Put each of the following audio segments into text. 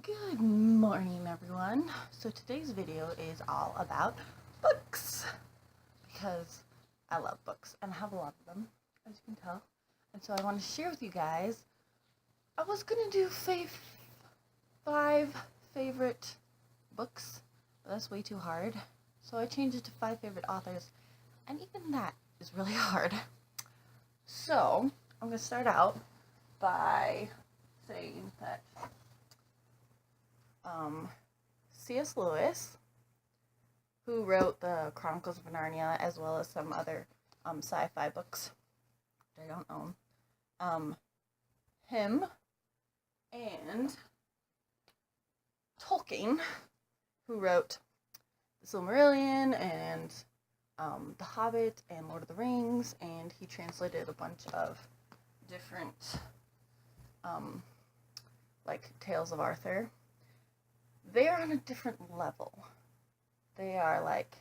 Good morning, everyone. So today's video is all about books because I love books and I have a lot of them, as you can tell. And so I want to share with you guys. I was gonna do five favorite books, but that's way too hard. So I changed it to 5 favorite authors, and even that is really hard. So I'm gonna start out by saying that C.S. Lewis, who wrote the Chronicles of Narnia as well as some other sci-fi books that I don't own, him and Tolkien, who wrote The Silmarillion and The Hobbit and Lord of the Rings, and he translated a bunch of different like Tales of Arthur. They're on a different level. They are like,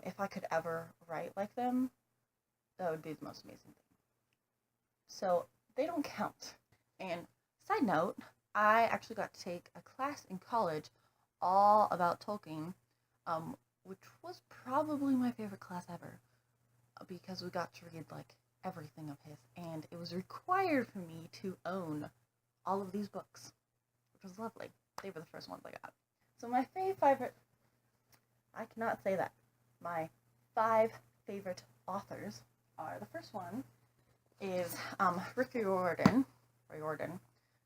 if I could ever write like them, that would be the most amazing thing. So they don't count. And side note, I actually got to take a class in college all about Tolkien, which was probably my favorite class ever, because we got to read like everything of his, and it was required for me to own all of these books, which was lovely. They were the first ones I got. So my favorite, I cannot say that. My 5 favorite authors are, the first one is Rick Riordan,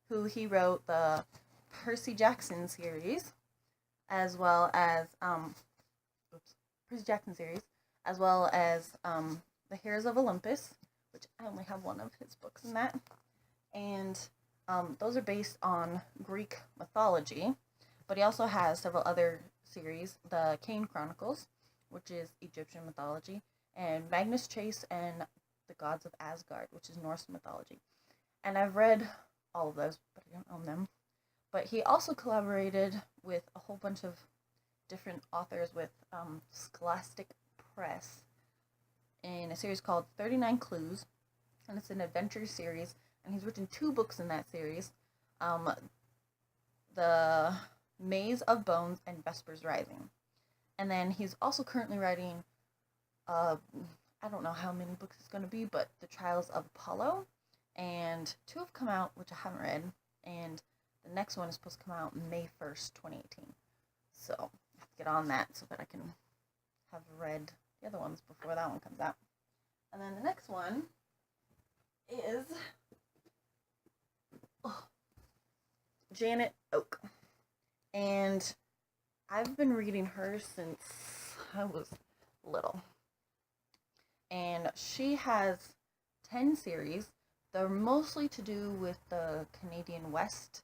who he wrote the Percy Jackson series, as well as Percy Jackson series, as well as The Heroes of Olympus, which I only have one of his books in that, and those are based on Greek mythology, but he also has several other series, the Kane Chronicles, which is Egyptian mythology, and Magnus Chase and the Gods of Asgard, which is Norse mythology. And I've read all of those, but I don't own them. But he also collaborated with a whole bunch of different authors with Scholastic Press in a series called 39 Clues, and it's an adventure series, and he's written 2 books in that series, The Maze of Bones and Vespers Rising. And then he's also currently writing, I don't know how many books it's going to be, but The Trials of Apollo, and 2 have come out, which I haven't read, and the next one is supposed to come out May 1st, 2018. So I have to get on that so that I can have read the other ones before that one comes out. And then the next one is Janet Oak. And I've been reading her since I was little. And she has 10 series. They're mostly to do with the Canadian West,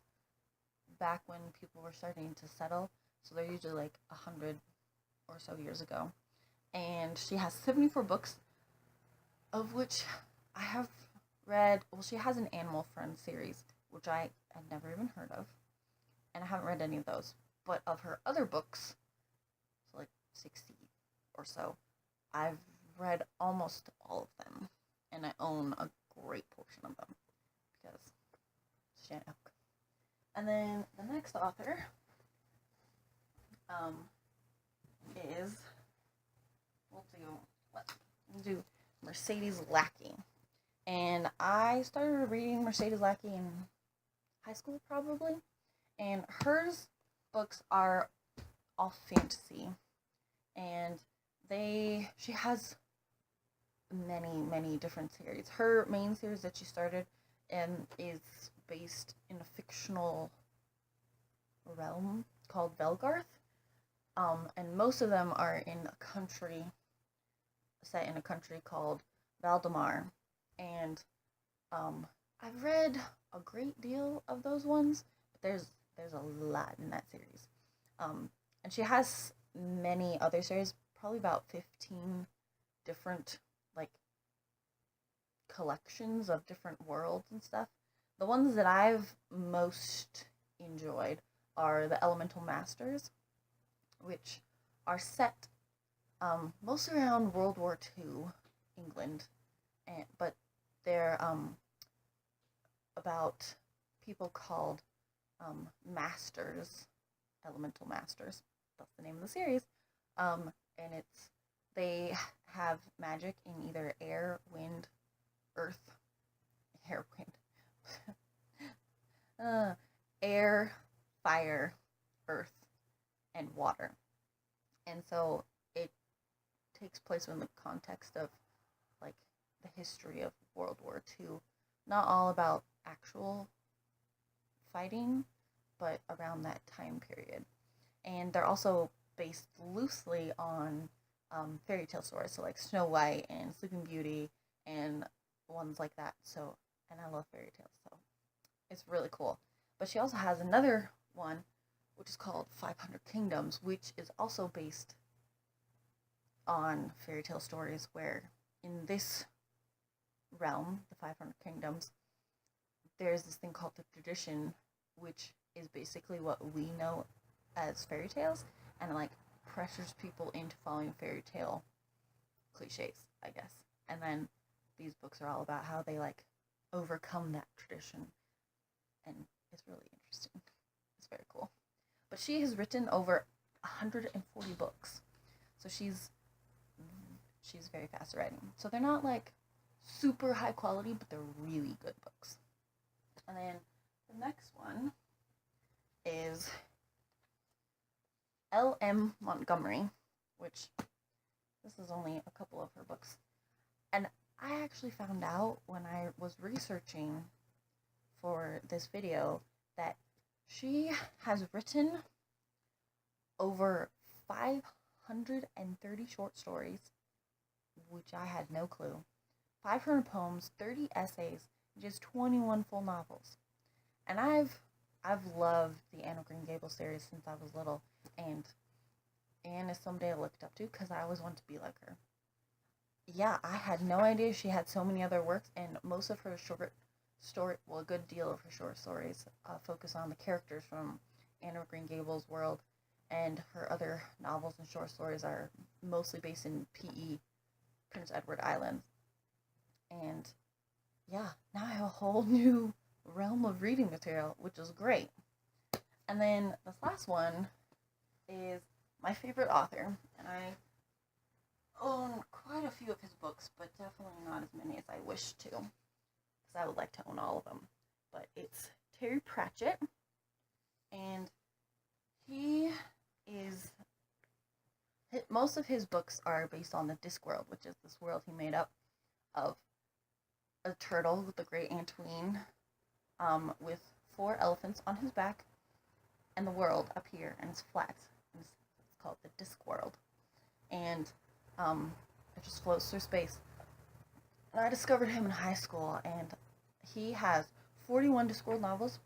back when people were starting to settle. So they're usually like 100 or so years ago. And she has 74 books, of which I have read, well, she has an Animal Friend series, which I had never even heard of, and I haven't read any of those. But of her other books, so like 60 or so, I've read almost all of them, and I own a great portion of them, because it's Janet Oak. And then the next author is, we'll do Mercedes Lackey. And I started reading Mercedes Lackey in high school, probably. And hers books are all fantasy. And she has many different series. Her main series that she started is based in a fictional realm called Belgarth. And most of them are set in a country called Valdemar. And I've read a great deal of those ones, but there's a lot in that series. And she has many other series, probably about 15 different like collections of different worlds and stuff. The ones that I've most enjoyed are the Elemental Masters, which are set mostly around World War II England, but they're about people called masters, elemental masters. That's the name of the series. And they have magic in either air, wind, earth, air, wind, air, fire, earth, and water. And so it takes place in the context of like the history of World War II. Not all about actual fighting, but around that time period. And they're also based loosely on fairy tale stories, so like Snow White and Sleeping Beauty and ones like that. So, and I love fairy tales, so it's really cool. But she also has another one, which is called 500 Kingdoms, which is also based on fairy tale stories, where in this realm, the 500 Kingdoms, there's this thing called the tradition, which is basically what we know as fairy tales, and like pressures people into following fairy tale cliches, I guess. And then these books are all about how they like overcome that tradition, and it's really interesting. It's very cool. But she has written over 140 books, so she's very fast at writing. So they're not like super high quality, but they're really good books. And then the next one is L.M. Montgomery, which this is only a couple of her books. And I actually found out when I was researching for this video that she has written over 530 short stories, which I had no clue, 500 poems, 30 essays, just 21 full novels. And I've loved the Anne of Green Gables series since I was little, and Anne is somebody I looked up to because I always wanted to be like her. Yeah, I had no idea she had so many other works, and most of her short story, well, a good deal of her short stories focus on the characters from Anne of Green Gables world, and her other novels and short stories are mostly based in P.E., Prince Edward Island. And yeah, now I have a whole new realm of reading material, which is great. And then this last one is my favorite author, and I own quite a few of his books, but definitely not as many as I wish to, because I would like to own all of them. But it's Terry Pratchett, and most of his books are based on the Discworld, which is this world he made up of a turtle with the great Antwine, with 4 elephants on his back, and the world up here, and it's flat. And it's called the Discworld, and it just floats through space. And I discovered him in high school, and he has 41 Discworld novels,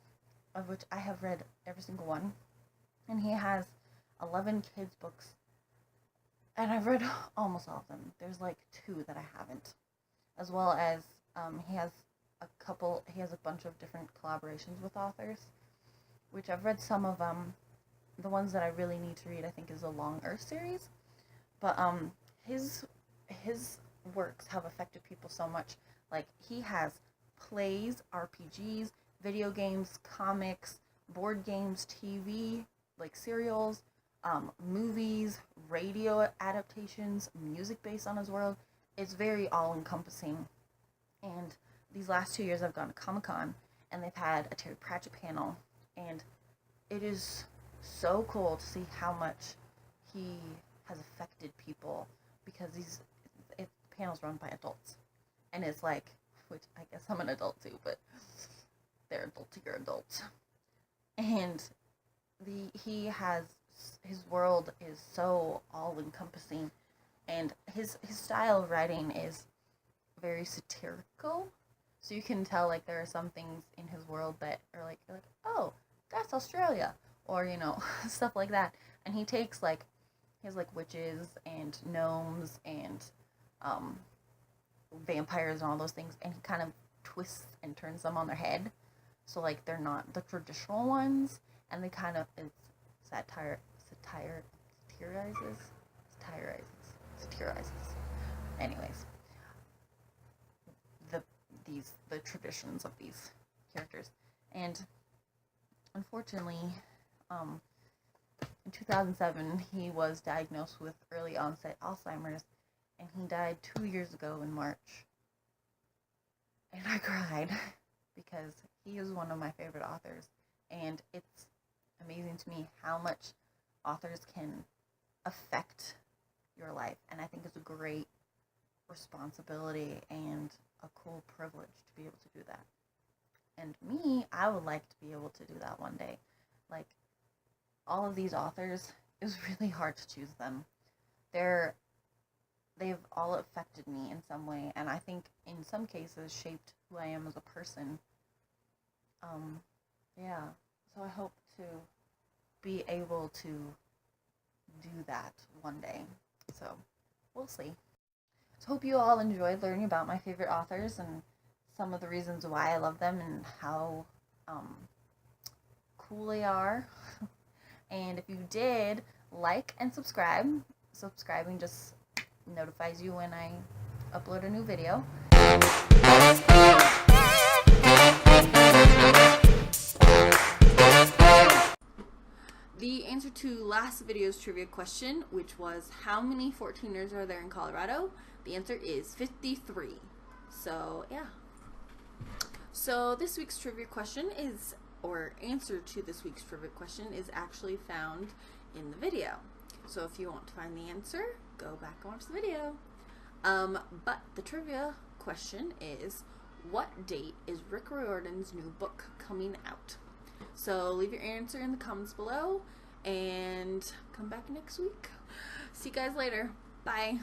of which I have read every single one, and he has 11 kids' books, and I've read almost all of them. There's like 2 that I haven't, as well as he has a bunch of different collaborations with authors, which I've read some of them. The ones that I really need to read, I think, is the Long Earth series. But his works have affected people so much. Like, he has plays, RPGs, video games, comics, board games, TV, like serials, movies, radio adaptations, music based on his world. It's very all-encompassing. And these last 2 years I've gone to Comic-Con, and they've had a Terry Pratchett panel, and it is so cool to see how much he has affected people, because the panel's run by adults, and it's like, which I guess I'm an adult too, but they're adultier adults, and his world is so all-encompassing, and his style of writing is very satirical, so you can tell like there are some things in his world that are like, you're like, oh, that's Australia, or stuff like that. And he takes like, he has like witches and gnomes and vampires and all those things, and he kind of twists and turns them on their head, so like they're not the traditional ones, and they kind of satirizes. Anyways, the traditions of these characters, and unfortunately, in 2007, he was diagnosed with early onset Alzheimer's, and he died 2 years ago in March. And I cried because he is one of my favorite authors, and it's amazing to me how much authors can affect your life, and I think it's a great responsibility and a cool privilege to be able to do that. And me, I would like to be able to do that one day. Like, all of these authors, it was really hard to choose them. They've all affected me in some way, and I think in some cases shaped who I am as a person. Yeah, so I hope to be able to do that one day. So we'll see. So hope you all enjoyed learning about my favorite authors and some of the reasons why I love them and how cool they are. And if you did, like and subscribe. Subscribing just notifies you when I upload a new video. The answer to last video's trivia question, which was how many 14ers are there in Colorado? The answer is 53. So, yeah. So, this week's trivia question is, or answer to this week's trivia question is actually found in the video. So, if you want to find the answer, go back and watch the video. But the trivia question is, what date is Rick Riordan's new book coming out? So leave your answer in the comments below and come back next week. See you guys later. Bye.